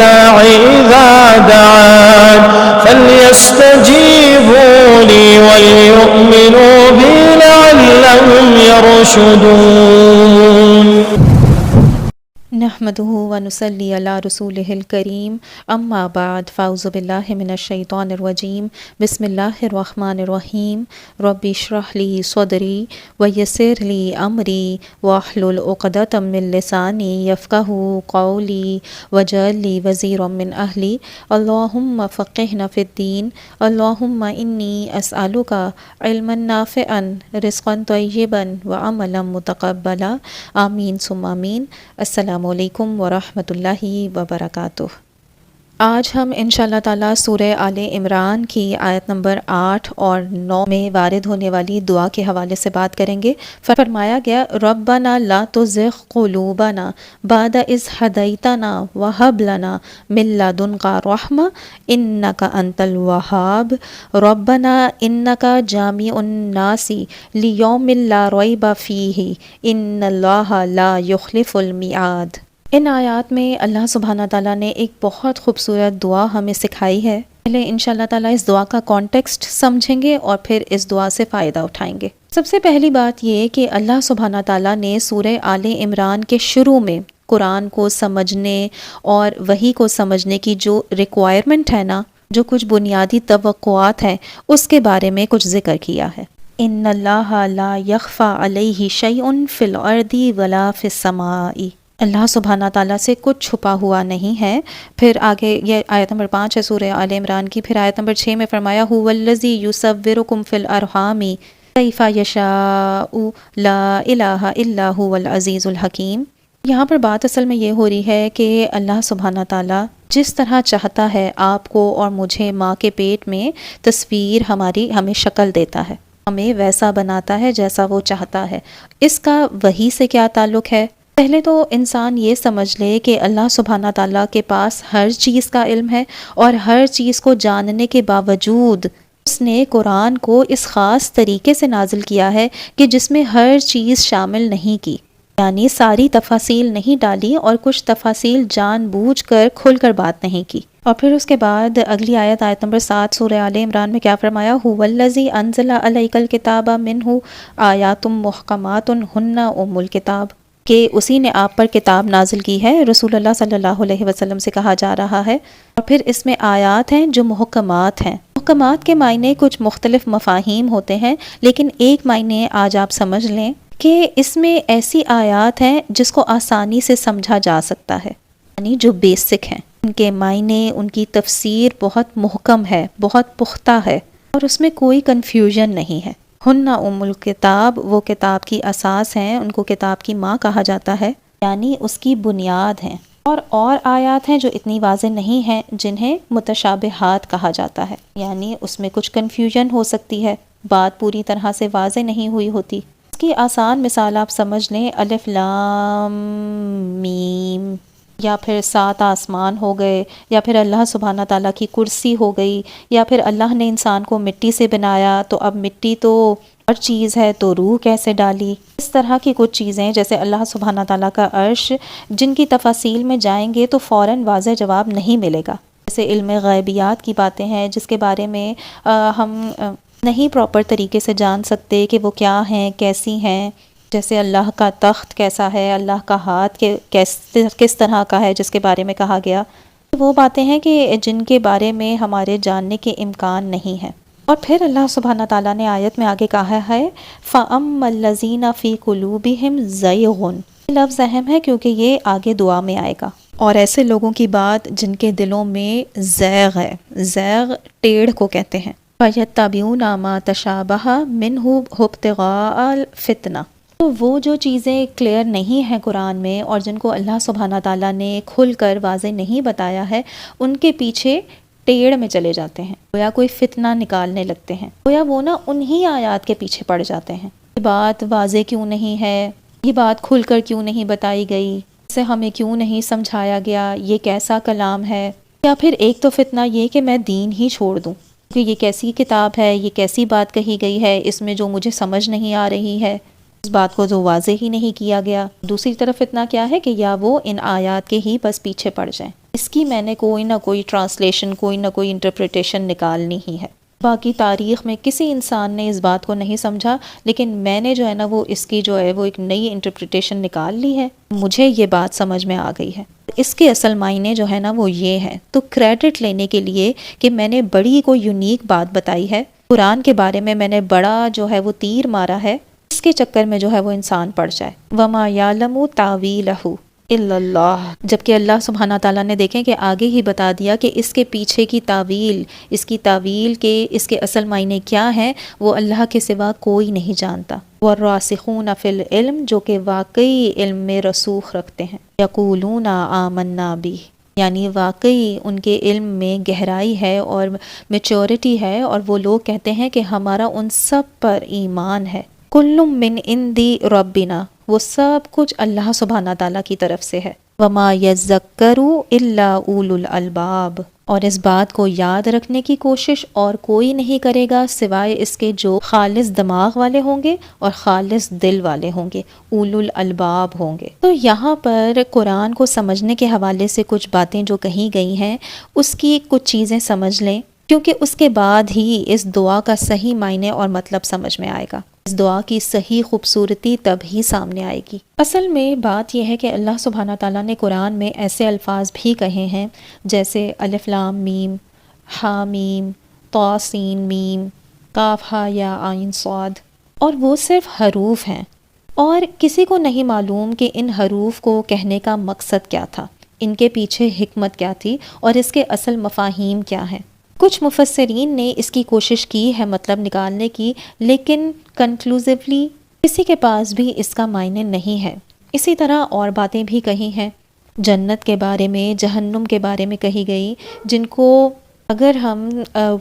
الداعي إذا دعان فليستجيبوا لي وليؤمنوا بي لعلهم يرشدون. نحمده ونصلي على رسوله الكريم اما بعد فاعوذ بالله من الشیطان الرجیم بسم اللہ الرحمن الرحیم رب اشرح لي صدری ويسر لي امری واحلل عقدۃ من لسانی یفقهوا قولی واجعل لي وزیرا من اہلی اللهم فقهنا في الدین اللهم انی اسألک علما نافعا رزقا طیبا وعملا متقبلا آمین ثم آمین. السلام علیکم ورحمۃ اللہ وبرکاتہ. آج ہم انشاءاللہ تعالیٰ سورہ آل عمران کی آیت نمبر 8 اور 9 میں وارد ہونے والی دعا کے حوالے سے بات کریں گے. فرمایا گیا ربنا لا تزغ قلوبنا بعد اذ ہدیتنا وہب لنا من لدنک رحمۃ انک انت الوہاب ربنا انک جامع الناس لیوم لا ریب فیہ ان اللہ لا یخلف المیعاد. ان آیات میں اللہ سبحانہ تعالیٰ نے ایک بہت خوبصورت دعا ہمیں سکھائی ہے. پہلے انشاءاللہ تعالیٰ اس دعا کا کانٹیکسٹ سمجھیں گے اور پھر اس دعا سے فائدہ اٹھائیں گے. سب سے پہلی بات یہ کہ اللہ سبحانہ تعالیٰ نے سورہ آل عمران کے شروع میں قرآن کو سمجھنے اور وحی کو سمجھنے کی جو ریکوائرمنٹ ہے نا، جو کچھ بنیادی توقعات ہیں، اس کے بارے میں کچھ ذکر کیا ہے. ان اللہ لا یخفی علیہ شیء فی الارض ولا فی السماء. اللہ سبحانہ تعالیٰ سے کچھ چھپا ہوا نہیں ہے. پھر آگے یہ آیت نمبر 5 ہے سورہ آل عمران کی. پھر آیت نمبر 6 میں فرمایا هو الذی یصورکم فی الارحام کیف یشاء لا الہ الا هو العزیز الحکیم. یہاں پر بات اصل میں یہ ہو رہی ہے کہ اللہ سبحانہ تعالیٰ جس طرح چاہتا ہے آپ کو اور مجھے ماں کے پیٹ میں تصویر ہمیں شکل دیتا ہے، ہمیں ویسا بناتا ہے جیسا وہ چاہتا ہے. اس کا وحی سے کیا تعلق ہے؟ پہلے تو انسان یہ سمجھ لے کہ اللہ سبحانہ تعالیٰ کے پاس ہر چیز کا علم ہے اور ہر چیز کو جاننے کے باوجود اس نے قرآن کو اس خاص طریقے سے نازل کیا ہے کہ جس میں ہر چیز شامل نہیں کی، یعنی ساری تفاصیل نہیں ڈالی اور کچھ تفاصیل جان بوجھ کر کھل کر بات نہیں کی. اور پھر اس کے بعد اگلی آیت نمبر 7 سورہ آل عمران میں کیا فرمایا هو الذی انزل علیک الکتاب منہ آیات محکمات ہن ام الکتاب، کہ اسی نے آپ پر کتاب نازل کی ہے. رسول اللہ صلی اللہ علیہ وسلم سے کہا جا رہا ہے. اور پھر اس میں آیات ہیں جو محکمات ہیں. محکمات کے معنی کچھ مختلف مفاہیم ہوتے ہیں، لیکن ایک معنی آج آپ سمجھ لیں کہ اس میں ایسی آیات ہیں جس کو آسانی سے سمجھا جا سکتا ہے، یعنی جو بیسک ہیں، ان کے معنی، ان کی تفسیر بہت محکم ہے، بہت پختہ ہے اور اس میں کوئی کنفیوژن نہیں ہے. ہن ام الکتاب، وہ کتاب کی اساس ہیں، ان کو کتاب کی ماں کہا جاتا ہے، یعنی اس کی بنیاد ہیں. اور آیات ہیں جو اتنی واضح نہیں ہیں جنہیں متشابہات کہا جاتا ہے، یعنی اس میں کچھ کنفیوژن ہو سکتی ہے، بات پوری طرح سے واضح نہیں ہوئی ہوتی. اس کی آسان مثال آپ سمجھ لیں الف لام میم، یا پھر 7 آسمان ہو گئے، یا پھر اللہ سبحانہ تعالیٰ کی کرسی ہو گئی، یا پھر اللہ نے انسان کو مٹی سے بنایا تو اب مٹی تو ہر چیز ہے تو روح کیسے ڈالی. اس طرح کی کچھ چیزیں جیسے اللہ سبحانہ تعالیٰ کا عرش، جن کی تفاصیل میں جائیں گے تو فوراً واضح جواب نہیں ملے گا. جیسے علم غیبیات کی باتیں ہیں جس کے بارے میں ہم نہیں پراپر طریقے سے جان سکتے کہ وہ کیا ہیں، کیسی ہیں. جیسے اللہ کا تخت کیسا ہے، اللہ کا ہاتھ کس طرح کا ہے جس کے بارے میں کہا گیا. وہ باتیں ہیں کہ جن کے بارے میں ہمارے جاننے کے امکان نہیں ہے. اور پھر اللہ سبحانہ تعالیٰ نے آیت میں آگے کہا ہے فَأَمَّا الَّذِينَ فِي قُلُوبِهِمْ زَيْغٌ. یہ لفظ اہم ہے کیونکہ یہ آگے دعا میں آئے گا. اور ایسے لوگوں کی بات جن کے دلوں میں زیغ ہے، زیغ ٹیڑھ کو کہتے ہیں. فَيَتَّبِعُونَ مَا تَشَابَهَ مِنْهُ ابْتِغَاءَ الْفِتْنَةِ. تو وہ جو چیزیں کلیئر نہیں ہیں قرآن میں اور جن کو اللہ سبحانہ تعالیٰ نے کھل کر واضح نہیں بتایا ہے، ان کے پیچھے ٹیڑھ میں چلے جاتے ہیں، گویا کوئی فتنہ نکالنے لگتے ہیں، گویا وہ نا انہی آیات کے پیچھے پڑ جاتے ہیں. یہ بات واضح کیوں نہیں ہے، یہ بات کھل کر کیوں نہیں بتائی گئی، اسے ہمیں کیوں نہیں سمجھایا گیا، یہ کیسا کلام ہے. یا پھر ایک تو فتنہ یہ کہ میں دین ہی چھوڑ دوں کہ یہ کیسی کتاب ہے، یہ کیسی بات کہی گئی ہے، اس میں جو مجھے سمجھ نہیں آ رہی ہے، اس بات کو جو واضح ہی نہیں کیا گیا. دوسری طرف فتنہ کیا ہے کہ یا وہ ان آیات کے ہی بس پیچھے پڑ جائیں. اس کی میں نے کوئی نہ کوئی ٹرانسلیشن، کوئی نہ کوئی انٹرپریٹیشن نکالنی ہی ہے۔ باقی تاریخ میں کسی انسان نے اس بات کو نہیں سمجھا، لیکن میں نے جو ہے نا وہ اس کی جو ہے وہ ایک نئی انٹرپریٹیشن نکال لی ہے، مجھے یہ بات سمجھ میں آ گئی ہے۔ اس کے اصل معنی جو ہے نا وہ یہ ہے، تو کریڈٹ لینے کے لیے کہ میں نے بڑی کوئی یونیک بات بتائی ہے، قرآن کے بارے میں نے بڑا جو ہے وہ تیر مارا ہے، اس کے چکر میں جو ہے وہ انسان پڑ جائے۔ وَمَا يَعْلَمُ تَأْوِيلَهُ الا اللہ، جبکہ اللہ سبحانہ تعالیٰ نے دیکھیں کہ آگے ہی بتا دیا کہ اس کے پیچھے کی تعویل، اس کی تعویل کے اس کے اصل معنی کیا ہیں وہ اللہ کے سوا کوئی نہیں جانتا۔ والراسخون فی العلم، جو کہ واقعی علم میں رسوخ رکھتے ہیں، یقولون آمنا بہ، یعنی واقعی ان کے علم میں گہرائی ہے اور میچورٹی ہے، اور وہ لوگ کہتے ہیں کہ ہمارا ان سب پر ایمان ہے۔ کل من عندی ربنا، وہ سب کچھ اللہ سبحانہ تعالیٰ کی طرف سے ہے۔ وما یذکر الا اولو الالباب، اور اس بات کو یاد رکھنے کی کوشش اور کوئی نہیں کرے گا سوائے اس کے جو خالص دماغ والے ہوں گے اور خالص دل والے ہوں گے، اولو الالباب ہوں گے۔ تو یہاں پر قرآن کو سمجھنے کے حوالے سے کچھ باتیں جو کہی گئی ہیں اس کی کچھ چیزیں سمجھ لیں، کیونکہ اس کے بعد ہی اس دعا کا صحیح معنی اور مطلب سمجھ میں آئے گا۔ اس دعا کی صحیح خوبصورتی تب ہی سامنے آئے گی۔ اصل میں بات یہ ہے کہ اللہ سبحانہ تعالیٰ نے قرآن میں ایسے الفاظ بھی کہے ہیں جیسے الف لام میم، ہا میم، طا سین میم، کاف ہا یا عین صاد، اور وہ صرف حروف ہیں، اور کسی کو نہیں معلوم کہ ان حروف کو کہنے کا مقصد کیا تھا، ان کے پیچھے حکمت کیا تھی اور اس کے اصل مفاہیم کیا ہیں۔ کچھ مفسرین نے اس کی کوشش کی ہے مطلب نکالنے کی، لیکن کنکلوزیولی کسی کے پاس بھی اس کا معنی نہیں ہے۔ اسی طرح اور باتیں بھی کہی ہیں، جنت کے بارے میں، جہنم کے بارے میں کہی گئی، جن کو اگر ہم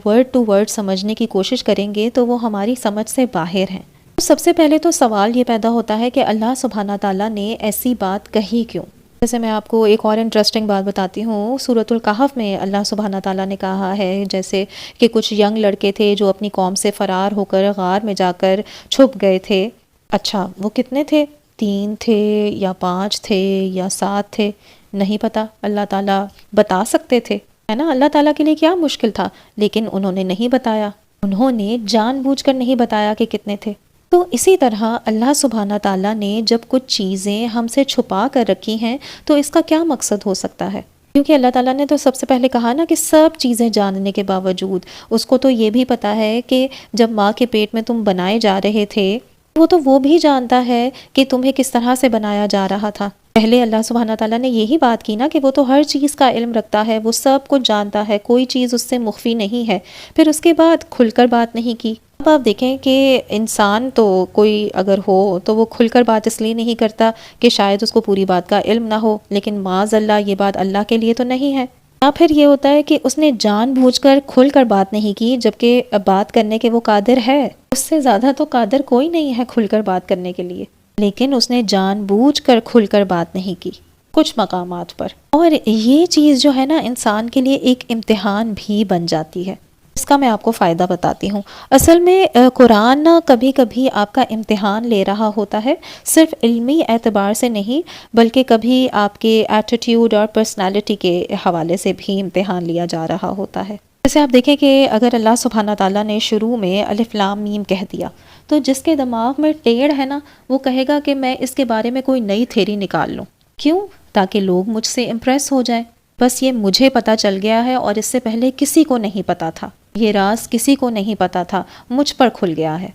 ورڈ ٹو ورڈ سمجھنے کی کوشش کریں گے تو وہ ہماری سمجھ سے باہر ہیں۔ سب سے پہلے تو سوال یہ پیدا ہوتا ہے کہ اللہ سبحانہ تعالیٰ نے ایسی بات کہی کیوں؟ جیسے میں آپ کو ایک اور انٹرسٹنگ بات بتاتی ہوں، سورۃ الکہف میں اللہ سبحانہ تعالیٰ نے کہا ہے جیسے کہ کچھ ینگ لڑکے تھے جو اپنی قوم سے فرار ہو کر غار میں جا کر چھپ گئے تھے۔ اچھا وہ کتنے تھے؟ 3 تھے یا 5 تھے یا 7 تھے؟ نہیں پتہ، اللہ تعالیٰ بتا سکتے تھے، ہے نا، اللہ تعالیٰ کے لیے کیا مشکل تھا، لیکن انہوں نے نہیں بتایا، انہوں نے جان بوجھ کر نہیں بتایا کہ کتنے تھے۔ تو اسی طرح اللہ سبحانہ تعالیٰ نے جب کچھ چیزیں ہم سے چھپا کر رکھی ہیں تو اس کا کیا مقصد ہو سکتا ہے؟ کیونکہ اللہ تعالیٰ نے تو سب سے پہلے کہا نا کہ سب چیزیں جاننے کے باوجود اس کو تو یہ بھی پتہ ہے کہ جب ماں کے پیٹ میں تم بنائے جا رہے تھے وہ بھی جانتا ہے کہ تمہیں کس طرح سے بنایا جا رہا تھا۔ پہلے اللہ سبحانہ تعالیٰ نے یہی بات کی نا کہ وہ تو ہر چیز کا علم رکھتا ہے، وہ سب کچھ جانتا ہے، کوئی چیز اس سے مخفی نہیں ہے۔ پھر اس کے بعد کھل کر بات نہیں کی۔ اب آپ دیکھیں کہ انسان تو کوئی اگر ہو تو وہ کھل کر بات اس لیے نہیں کرتا کہ شاید اس کو پوری بات کا علم نہ ہو، لیکن معاذ اللہ یہ بات اللہ کے لیے تو نہیں ہے۔ یا پھر یہ ہوتا ہے کہ اس نے جان بوجھ کر کھل کر بات نہیں کی، جبکہ بات کرنے کے وہ قادر ہے، اس سے زیادہ تو قادر کوئی نہیں ہے کھل کر بات کرنے کے لیے، لیکن اس نے جان بوجھ کر کھل کر بات نہیں کی کچھ مقامات پر۔ اور یہ چیز جو ہے نا انسان کے لیے ایک امتحان بھی بن جاتی ہے۔ اس کا میں آپ کو فائدہ بتاتی ہوں۔ اصل میں قرآن کبھی کبھی آپ کا امتحان لے رہا ہوتا ہے، صرف علمی اعتبار سے نہیں بلکہ کبھی آپ کے ایٹیٹیوڈ اور پرسنالٹی کے حوالے سے بھی امتحان لیا جا رہا ہوتا ہے۔ جیسے آپ دیکھیں کہ اگر اللہ سبحانہ تعالیٰ نے شروع میں الف لام میم کہہ دیا تو جس کے دماغ میں ٹیڑھ ہے نا وہ کہے گا کہ میں اس کے بارے میں کوئی نئی تھیری نکال لوں، کیوں؟ تاکہ لوگ مجھ سے امپریس ہو جائیں، بس یہ مجھے پتہ چل گیا ہے اور اس سے پہلے کسی کو نہیں پتہ تھا، یہ راز کسی کو نہیں پتہ تھا، مجھ پر کھل گیا ہے۔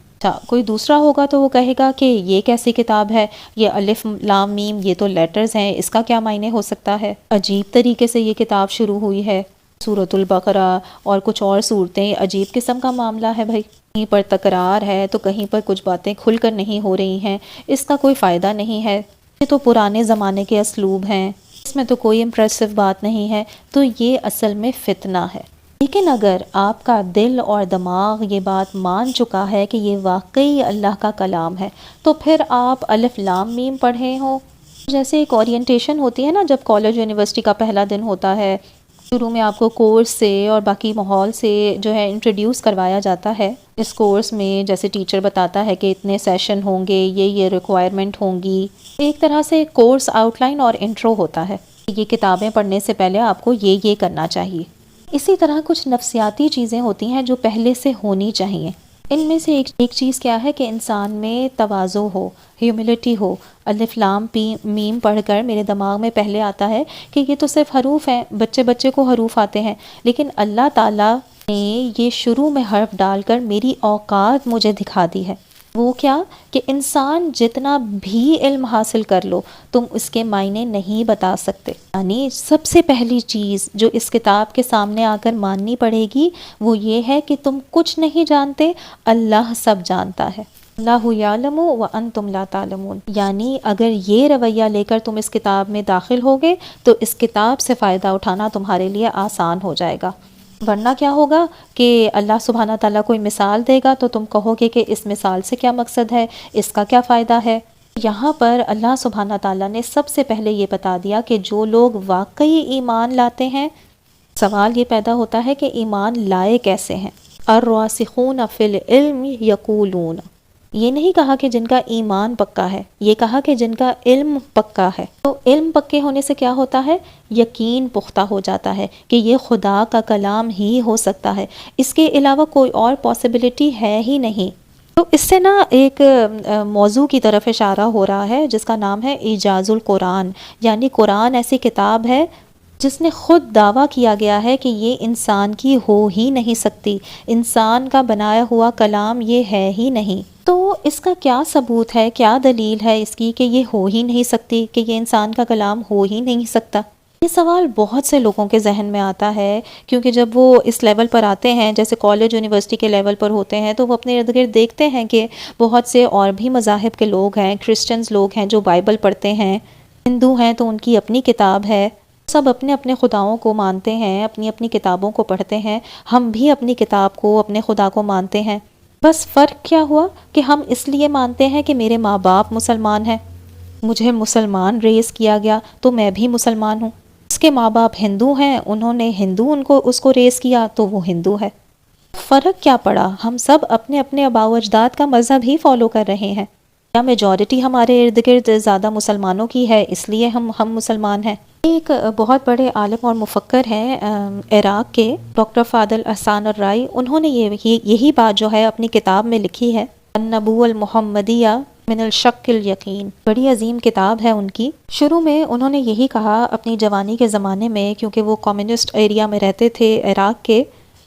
کوئی دوسرا ہوگا تو وہ کہے گا کہ یہ کیسی کتاب ہے، یہ الف لام میم یہ تو لیٹرز ہیں، اس کا کیا معنی ہو سکتا ہے، عجیب طریقے سے یہ کتاب شروع ہوئی ہے، سورۃ البقرہ اور کچھ اور صورتیں، عجیب قسم کا معاملہ ہے بھائی، کہیں پر تکرار ہے تو کہیں پر کچھ باتیں کھل کر نہیں ہو رہی ہیں، اس کا کوئی فائدہ نہیں ہے، یہ تو پرانے زمانے کے اسلوب ہیں، اس میں تو کوئی امپریسو بات نہیں ہے۔ تو یہ اصل میں فتنہ ہے۔ لیکن اگر آپ کا دل اور دماغ یہ بات مان چکا ہے کہ یہ واقعی اللہ کا کلام ہے تو پھر آپ الف لام میم پڑھے ہوں، جیسے ایک اورینٹیشن ہوتی ہے نا جب کالج یونیورسٹی کا پہلا دن ہوتا ہے، شروع میں آپ کو کورس سے اور باقی ماحول سے جو ہے انٹروڈیوس کروایا جاتا ہے۔ اس کورس میں جیسے ٹیچر بتاتا ہے کہ اتنے سیشن ہوں گے، یہ ریکوائرمنٹ ہوں گی، ایک طرح سے کورس آؤٹ لائن اور انٹرو ہوتا ہے۔ یہ کتابیں پڑھنے سے پہلے آپ کو یہ کرنا چاہیے۔ اسی طرح کچھ نفسیاتی چیزیں ہوتی ہیں جو پہلے سے ہونی چاہیے۔ ان میں سے ایک چیز کیا ہے کہ انسان میں تواضع ہو، ہیوملٹی ہو۔ الف لام میم پڑھ کر میرے دماغ میں پہلے آتا ہے کہ یہ تو صرف حروف ہیں، بچے کو حروف آتے ہیں، لیکن اللہ تعالیٰ نے یہ شروع میں حرف ڈال کر میری اوقات مجھے دکھا دی ہے۔ وہ کیا کہ انسان جتنا بھی علم حاصل کر لو تم اس کے معنی نہیں بتا سکتے۔ یعنی سب سے پہلی چیز جو اس کتاب کے سامنے آ کر ماننی پڑے گی وہ یہ ہے کہ تم کچھ نہیں جانتے، اللہ سب جانتا ہے۔ اللہ یعلم وانتم لا تعلمون، یعنی اگر یہ رویہ لے کر تم اس کتاب میں داخل ہوگے تو اس کتاب سے فائدہ اٹھانا تمہارے لیے آسان ہو جائے گا۔ ورنہ کیا ہوگا کہ اللہ سبحانہ تعالیٰ کوئی مثال دے گا تو تم کہو گے کہ اس مثال سے کیا مقصد ہے، اس کا کیا فائدہ ہے۔ یہاں پر اللہ سبحانہ تعالیٰ نے سب سے پہلے یہ بتا دیا کہ جو لوگ واقعی ایمان لاتے ہیں، سوال یہ پیدا ہوتا ہے کہ ایمان لائے کیسے ہیں۔ الراسخون فی العلم یقولون، یہ نہیں کہا کہ جن کا ایمان پکا ہے، یہ کہا کہ جن کا علم پکا ہے۔ تو علم پکے ہونے سے کیا ہوتا ہے؟ یقین پختہ ہو جاتا ہے کہ یہ خدا کا کلام ہی ہو سکتا ہے، اس کے علاوہ کوئی اور پاسبلٹی ہے ہی نہیں۔ تو اس سے ایک موضوع کی طرف اشارہ ہو رہا ہے جس کا نام ہے اعجاز القرآن، یعنی قرآن ایسی کتاب ہے جس نے خود دعویٰ کیا گیا ہے کہ یہ انسان کی ہو ہی نہیں سکتی، انسان کا بنایا ہوا کلام یہ ہے ہی نہیں۔ تو اس کا کیا ثبوت ہے، کیا دلیل ہے اس کی کہ یہ ہو ہی نہیں سکتی، کہ یہ انسان کا کلام ہو ہی نہیں سکتا؟ یہ سوال بہت سے لوگوں کے ذہن میں آتا ہے، کیونکہ جب وہ اس لیول پر آتے ہیں، جیسے کالج یونیورسٹی کے لیول پر ہوتے ہیں، تو وہ اپنے ارد گرد دیکھتے ہیں کہ بہت سے اور بھی مذاہب کے لوگ ہیں، کرسچنز لوگ ہیں جو بائبل پڑھتے ہیں، ہندو ہیں تو ان کی اپنی کتاب ہے، سب اپنے اپنے خداؤں کو مانتے ہیں، اپنی اپنی کتابوں کو پڑھتے ہیں۔ ہم بھی اپنی کتاب کو، اپنے خدا کو مانتے ہیں۔ بس فرق کیا ہوا کہ ہم اس لیے مانتے ہیں کہ میرے ماں باپ مسلمان ہیں، مجھے مسلمان ریز کیا گیا تو میں بھی مسلمان ہوں۔ اس کے ماں باپ ہندو ہیں، انہوں نے اس کو ریز کیا تو وہ ہندو ہے۔ فرق کیا پڑا؟ ہم سب اپنے اپنے آباء و اجداد کا مذہب ہی فالو کر رہے ہیں۔ کیا میجورٹی ہمارے ارد گرد زیادہ مسلمانوں کی ہے اس لیے ہم مسلمان ہیں؟ ایک بہت بڑے عالم اور مفکر ہیں عراق کے، ڈاکٹر فاضل احسان الرائی، انہوں نے یہی بات جو ہے اپنی کتاب میں لکھی ہے، النبوۃ المحمدیہ من الشک الیقین، بڑی عظیم کتاب ہے ان کی۔ شروع میں انہوں نے یہی کہا اپنی جوانی کے زمانے میں، کیونکہ وہ کمیونسٹ ایریا میں رہتے تھے عراق کے،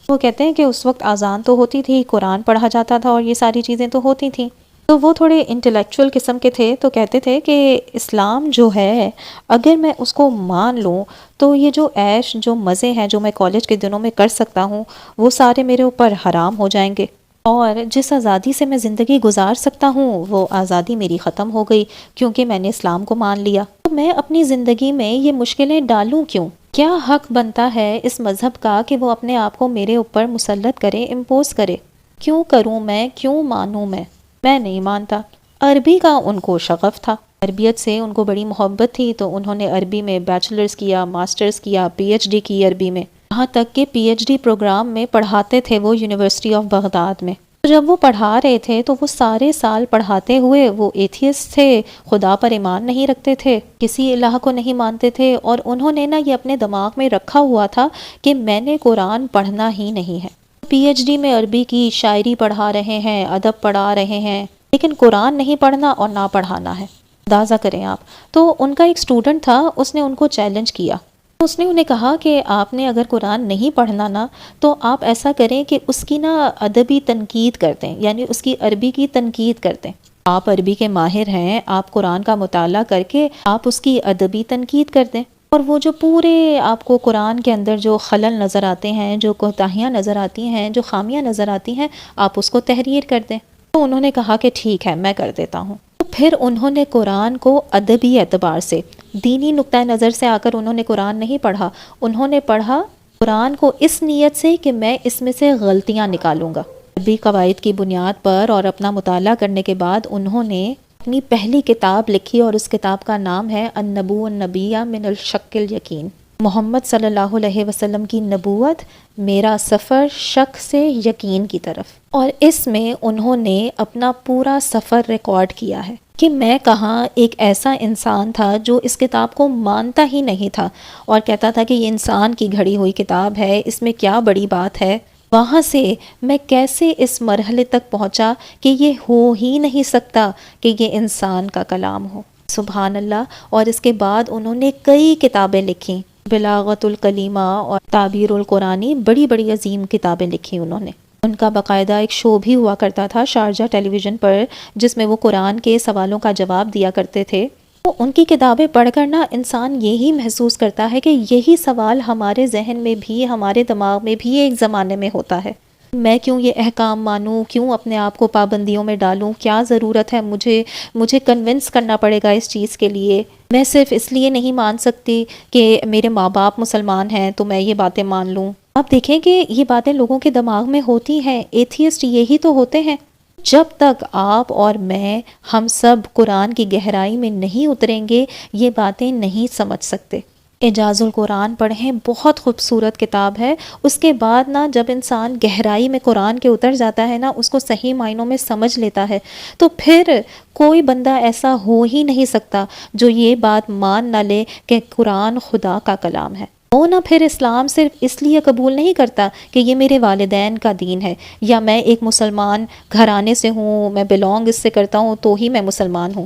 وہ کہتے ہیں کہ اس وقت اذان تو ہوتی تھی، قرآن پڑھا جاتا تھا اور یہ ساری چیزیں تو ہوتی تھیں، تو وہ تھوڑے انٹلیکچوئل قسم کے تھے، تو کہتے تھے کہ اسلام جو ہے اگر میں اس کو مان لوں تو یہ جو عیش، جو مزے ہیں جو میں کالج کے دنوں میں کر سکتا ہوں وہ سارے میرے اوپر حرام ہو جائیں گے، اور جس آزادی سے میں زندگی گزار سکتا ہوں وہ آزادی میری ختم ہو گئی کیونکہ میں نے اسلام کو مان لیا۔ تو میں اپنی زندگی میں یہ مشکلیں ڈالوں کیوں؟ کیا حق بنتا ہے اس مذہب کا کہ وہ اپنے آپ کو میرے اوپر مسلط کرے، امپوز کرے؟ کیوں کروں میں، کیوں مانوں میں نہیں مانتا۔ عربی کا ان کو شغف تھا، عربیت سے ان کو بڑی محبت تھی، تو انہوں نے عربی میں بیچلرز کیا، ماسٹرز کیا، پی ایچ ڈی کی عربی میں، یہاں تک کہ پی ایچ ڈی پروگرام میں پڑھاتے تھے وہ یونیورسٹی آف بغداد میں۔ جب وہ پڑھا رہے تھے تو وہ سارے سال پڑھاتے ہوئے وہ ایتھیسٹ تھے، خدا پر ایمان نہیں رکھتے تھے، کسی الہ کو نہیں مانتے تھے، اور انہوں نے یہ اپنے دماغ میں رکھا ہوا تھا کہ میں نے قرآن پڑھنا ہی نہیں ہے۔ پی ایچ ڈی میں عربی کی شاعری پڑھا رہے ہیں، ادب پڑھا رہے ہیں، لیکن قرآن نہیں پڑھنا اور نہ پڑھانا ہے۔ اندازہ کریں آپ۔ تو ان کا ایک اسٹوڈنٹ تھا، اس نے ان کو چیلنج کیا، اس نے انہیں کہا کہ آپ نے اگر قرآن نہیں پڑھنا تو آپ ایسا کریں کہ اس کی ادبی تنقید کر دیں، یعنی اس کی عربی کی تنقید کر دیں۔ آپ عربی کے ماہر ہیں، آپ قرآن کا مطالعہ کر کے آپ اس کی ادبی تنقید کر دیں، اور وہ جو پورے آپ کو قرآن کے اندر جو خلل نظر آتے ہیں، جو کوتاہیاں نظر آتی ہیں، جو خامیاں نظر آتی ہیں، آپ اس کو تحریر کر دیں۔ تو انہوں نے کہا کہ ٹھیک ہے، میں کر دیتا ہوں۔ پھر انہوں نے قرآن کو ادبی اعتبار سے، دینی نقطہ نظر سے آ کر انہوں نے قرآن نہیں پڑھا، انہوں نے پڑھا قرآن کو اس نیت سے کہ میں اس میں سے غلطیاں نکالوں گا۔ عربی قواعد کی بنیاد پر اور اپنا مطالعہ کرنے کے بعد انہوں نے اپنی پہلی کتاب لکھی، اور اس کتاب کا نام ہے النبوۃ النبیہ من الشک الیقین، محمد صلی اللہ علیہ وسلم کی نبوت، میرا سفر شک سے یقین کی طرف۔ اور اس میں انہوں نے اپنا پورا سفر ریکارڈ کیا ہے کہ میں کہاں ایک ایسا انسان تھا جو اس کتاب کو مانتا ہی نہیں تھا اور کہتا تھا کہ یہ انسان کی گھڑی ہوئی کتاب ہے، اس میں کیا بڑی بات ہے۔ وہاں سے میں کیسے اس مرحلے تک پہنچا کہ یہ ہو ہی نہیں سکتا کہ یہ انسان کا کلام ہو، سبحان اللہ۔ اور اس کے بعد انہوں نے کئی کتابیں لکھیں، بلاغت الکلیمہ اور تعبیر القرآنی، بڑی بڑی عظیم کتابیں لکھی انہوں نے۔ ان کا باقاعدہ ایک شو بھی ہوا کرتا تھا شارجہ ٹیلی ویژن پر، جس میں وہ قرآن کے سوالوں کا جواب دیا کرتے تھے۔ تو ان کی کتابیں پڑھ کر نا انسان یہی محسوس کرتا ہے کہ یہی سوال ہمارے ذہن میں بھی، ہمارے دماغ میں بھی ایک زمانے میں ہوتا ہے۔ میں کیوں یہ احکام مانوں، کیوں اپنے آپ کو پابندیوں میں ڈالوں، کیا ضرورت ہے مجھے کنونس کرنا پڑے گا اس چیز کے لیے، میں صرف اس لیے نہیں مان سکتی کہ میرے ماں باپ مسلمان ہیں تو میں یہ باتیں مان لوں۔ اب دیکھیں کہ یہ باتیں لوگوں کے دماغ میں ہوتی ہیں، ایتھیسٹ یہی تو ہوتے ہیں۔ جب تک آپ اور میں، ہم سب قرآن کی گہرائی میں نہیں اتریں گے، یہ باتیں نہیں سمجھ سکتے۔ اعجاز القرآن پڑھیں، بہت خوبصورت کتاب ہے۔ اس کے بعد نا جب انسان گہرائی میں قرآن کے اتر جاتا ہے نا، اس کو صحیح معنوں میں سمجھ لیتا ہے، تو پھر کوئی بندہ ایسا ہو ہی نہیں سکتا جو یہ بات مان نہ لے کہ قرآن خدا کا کلام ہے۔ وہ نہ پھر اسلام صرف اس لیے قبول نہیں کرتا کہ یہ میرے والدین کا دین ہے، یا میں ایک مسلمان گھرانے سے ہوں، میں بلونگ اس سے کرتا ہوں تو ہی میں مسلمان ہوں۔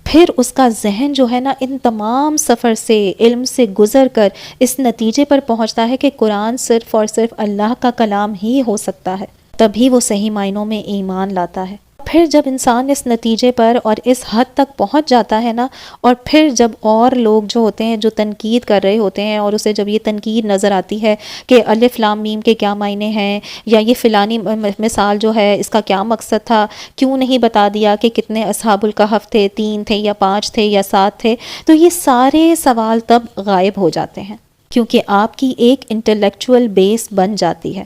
پھر اس کا ذہن جو ہے نا ان تمام سفر سے، علم سے گزر کر اس نتیجے پر پہنچتا ہے کہ قرآن صرف اور صرف اللہ کا کلام ہی ہو سکتا ہے، تبھی وہ صحیح معنوں میں ایمان لاتا ہے۔ پھر جب انسان اس نتیجے پر اور اس حد تک پہنچ جاتا ہے نا، اور پھر جب اور لوگ جو ہوتے ہیں جو تنقید کر رہے ہوتے ہیں، اور اسے جب یہ تنقید نظر آتی ہے کہ الف لام میم کے کیا معنی ہیں، یا یہ فلانی مثال جو ہے اس کا کیا مقصد تھا، کیوں نہیں بتا دیا کہ کتنے اصحاب الکہف تھے، 3 تھے یا 5 تھے یا 7 تھے، تو یہ سارے سوال تب غائب ہو جاتے ہیں، کیونکہ آپ کی ایک انٹلیکچول بیس بن جاتی ہے۔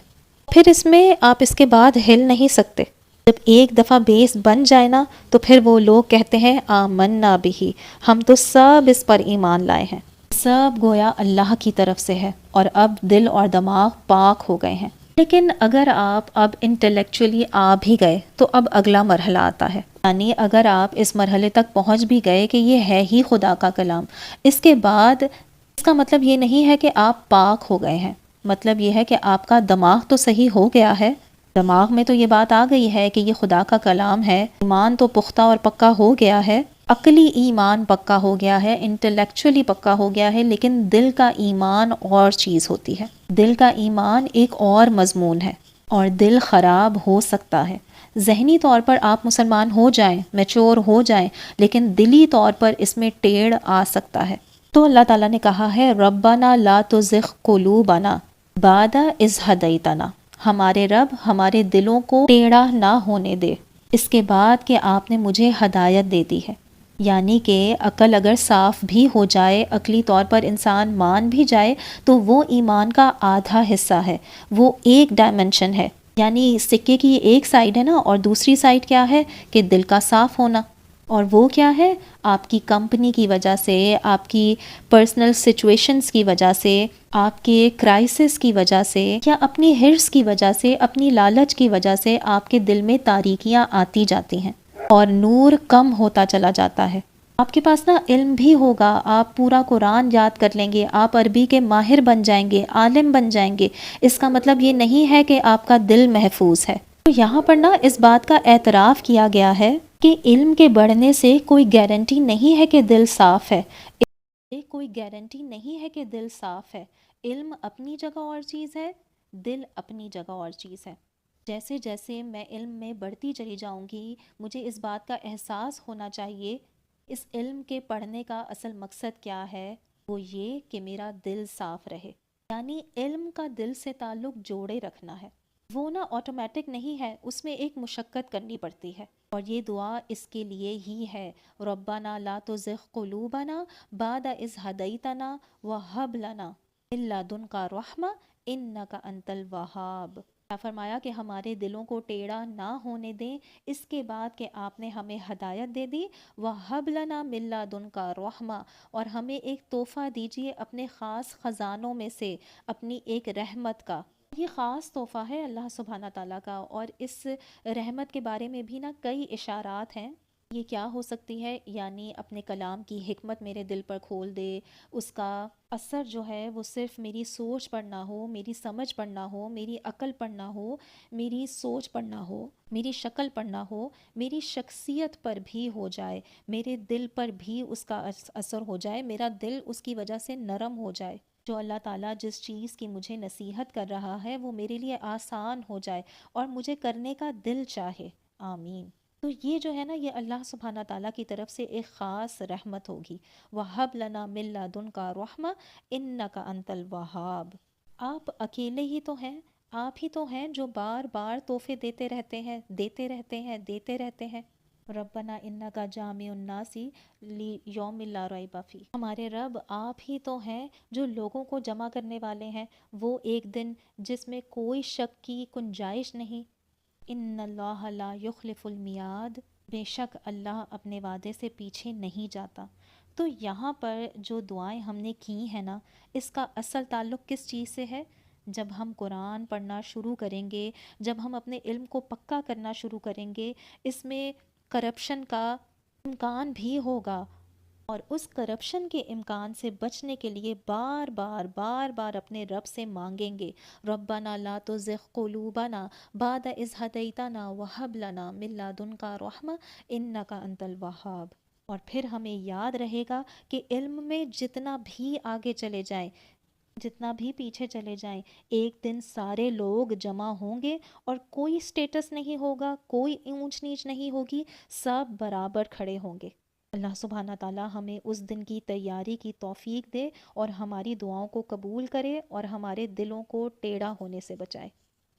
پھر اس میں آپ اس کے بعد ہل نہیں سکتے۔ جب ایک دفعہ بیس بن جائے نا، تو پھر وہ لوگ کہتے ہیں آمنا بھی، ہم تو سب اس پر ایمان لائے ہیں، سب گویا اللہ کی طرف سے ہے، اور اب دل اور دماغ پاک ہو گئے ہیں۔ لیکن اگر آپ اب انٹلیکچولی آ بھی گئے تو اب اگلا مرحلہ آتا ہے، یعنی اگر آپ اس مرحلے تک پہنچ بھی گئے کہ یہ ہے ہی خدا کا کلام، اس کے بعد اس کا مطلب یہ نہیں ہے کہ آپ پاک ہو گئے ہیں، مطلب یہ ہے کہ آپ کا دماغ تو صحیح ہو گیا ہے، دماغ میں تو یہ بات آ گئی ہے کہ یہ خدا کا کلام ہے، ایمان تو پختہ اور پکا ہو گیا ہے، عقلی ایمان پکا ہو گیا ہے، انٹلیکچولی پکا ہو گیا ہے، لیکن دل کا ایمان اور چیز ہوتی ہے۔ دل کا ایمان ایک اور مضمون ہے، اور دل خراب ہو سکتا ہے۔ ذہنی طور پر آپ مسلمان ہو جائیں، میچور ہو جائیں، لیکن دلی طور پر اس میں ٹیڑھ آ سکتا ہے۔ تو اللہ تعالیٰ نے کہا ہے ربنا لا تزغ قلوبنا بعد اذ ہدیتنا، ہمارے رب ہمارے دلوں کو ٹیڑھا نہ ہونے دے اس کے بعد کہ آپ نے مجھے ہدایت دے دی ہے۔ یعنی کہ عقل اگر صاف بھی ہو جائے، عقلی طور پر انسان مان بھی جائے، تو وہ ایمان کا آدھا حصہ ہے، وہ ایک ڈائمنشن ہے، یعنی سکے کی ایک سائیڈ ہے نا، اور دوسری سائیڈ کیا ہے کہ دل کا صاف ہونا، اور وہ کیا ہے؟ آپ کی کمپنی کی وجہ سے، آپ کی پرسنل سچویشنز کی وجہ سے، آپ کے کرائسس کی وجہ سے، یا اپنی ہرس کی وجہ سے، اپنی لالچ کی وجہ سے آپ کے دل میں تاریکیاں آتی جاتی ہیں اور نور کم ہوتا چلا جاتا ہے۔ آپ کے پاس نا علم بھی ہوگا، آپ پورا قرآن یاد کر لیں گے، آپ عربی کے ماہر بن جائیں گے، عالم بن جائیں گے، اس کا مطلب یہ نہیں ہے کہ آپ کا دل محفوظ ہے۔ تو یہاں پر نا اس بات کا اعتراف کیا گیا ہے کہ علم کے بڑھنے سے کوئی گارنٹی نہیں ہے کہ دل صاف ہے، کوئی گارنٹی نہیں ہے کہ دل صاف ہے۔ علم اپنی جگہ اور چیز ہے، دل اپنی جگہ اور چیز ہے۔ جیسے جیسے میں علم میں بڑھتی چلی جاؤں گی، مجھے اس بات کا احساس ہونا چاہیے اس علم کے پڑھنے کا اصل مقصد کیا ہے، وہ یہ کہ میرا دل صاف رہے، یعنی علم کا دل سے تعلق جوڑے رکھنا ہے۔ وہ نا آٹومیٹک نہیں ہے، اس میں ایک مشقت کرنی پڑتی ہے، اور یہ دعا اس کے لیے ہی ہے، ربنا لا تزغ قلوبنا بعد اذ ہدیتنا وہب لنا من لدنک رحمہ انک انت الوہاب۔ کیا فرمایا کہ ہمارے دلوں کو ٹیڑھا نہ ہونے دیں اس کے بعد کہ آپ نے ہمیں ہدایت دے دی، وہب لنا من لدنک رحمہ، اور ہمیں ایک تحفہ دیجیے اپنے خاص خزانوں میں سے، اپنی ایک رحمت کا۔ یہ خاص تحفہ ہے اللہ سبحانہ تعالیٰ کا، اور اس رحمت کے بارے میں بھی نا کئی اشارات ہیں۔ یہ کیا ہو سکتی ہے؟ یعنی اپنے کلام کی حکمت میرے دل پر کھول دے، اس کا اثر جو ہے وہ صرف میری سوچ پر نہ ہو، میری سمجھ پر نہ ہو، میری عقل پر نہ ہو، میری سوچ پر نہ ہو، میری شکل پر نہ ہو، میری شخصیت پر بھی ہو جائے، میرے دل پر بھی اس کا اثر ہو جائے، میرا دل اس کی وجہ سے نرم ہو جائے، جو اللہ تعالیٰ جس چیز کی مجھے نصیحت کر رہا ہے وہ میرے لیے آسان ہو جائے اور مجھے کرنے کا دل چاہے۔ آمین۔ تو یہ جو ہے نا، یہ اللہ سبحانہ تعالیٰ کی طرف سے ایک خاص رحمت ہوگی۔ وَهَبْ لَنَا مِن لَّدُنْكَ رَحْمَةً إِنَّكَ أَنتَ الْوَهَّابُ۔ آپ اکیلے ہی تو ہیں، آپ ہی تو ہیں جو بار بار تحفے دیتے رہتے ہیں، دیتے رہتے ہیں، دیتے رہتے ہیں۔ ربنا انکا جامع الناس لیوم لا ریب فیہ۔ ہمارے رب آپ ہی تو ہیں جو لوگوں کو جمع کرنے والے ہیں، وہ ایک دن جس میں کوئی شک کی گنجائش نہیں۔ ان اللہ لا یخلف المیعاد، بے شک اللہ اپنے وعدے سے پیچھے نہیں جاتا۔ تو یہاں پر جو دعائیں ہم نے کی ہیں نا، اس کا اصل تعلق کس چیز سے ہے؟ جب ہم قرآن پڑھنا شروع کریں گے، جب ہم اپنے علم کو پکا کرنا شروع کریں گے، اس میں کرپشن کا امکان بھی ہوگا، اور اس کرپشن کے امکان سے بچنے کے لیے بار بار بار بار اپنے رب سے مانگیں گے، ربنا لا تزغ قلوبنا بعد اذ ہدیتنا وہب لنا من لدنک رحمہ انک انت الوہاب۔ اور پھر ہمیں یاد رہے گا کہ علم میں جتنا بھی آگے چلے جائیں، جتنا بھی پیچھے چلے جائیں، ایک دن سارے لوگ جمع ہوں گے اور کوئی سٹیٹس نہیں ہوگا، کوئی اونچ نیچ نہیں ہوگی، سب برابر کھڑے ہوں گے۔ اللہ سبحانہ تعالیٰ ہمیں اس دن کی تیاری کی توفیق دے اور ہماری دعاؤں کو قبول کرے اور ہمارے دلوں کو ٹیڑھا ہونے سے بچائے۔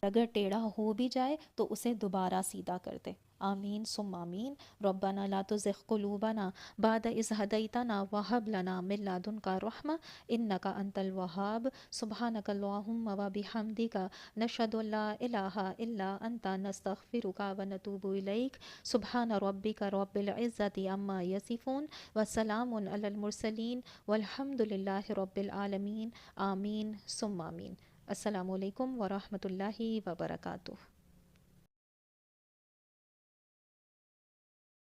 اگر ٹیڑھا ہو بھی جائے تو اسے دوبارہ سیدھا کر دے۔ آمین ثم آمین۔ ربنا لا تزغ قلوبنا بعد اذ ہدیتنا وہب لنا من لدنک رحمہ انک انت الوہاب۔ سبحانک اللہم وبحمدک نشہد ان لا الہ الا انت نستغفرک ونتوب الیک۔ سبحان ربک رب العزۃ عما یصفون وسلام علی المرسلین والحمد للہ رب العالمین۔ آمین ثم آمین۔ السلام علیکم ورحمۃ اللہ وبرکاتہ۔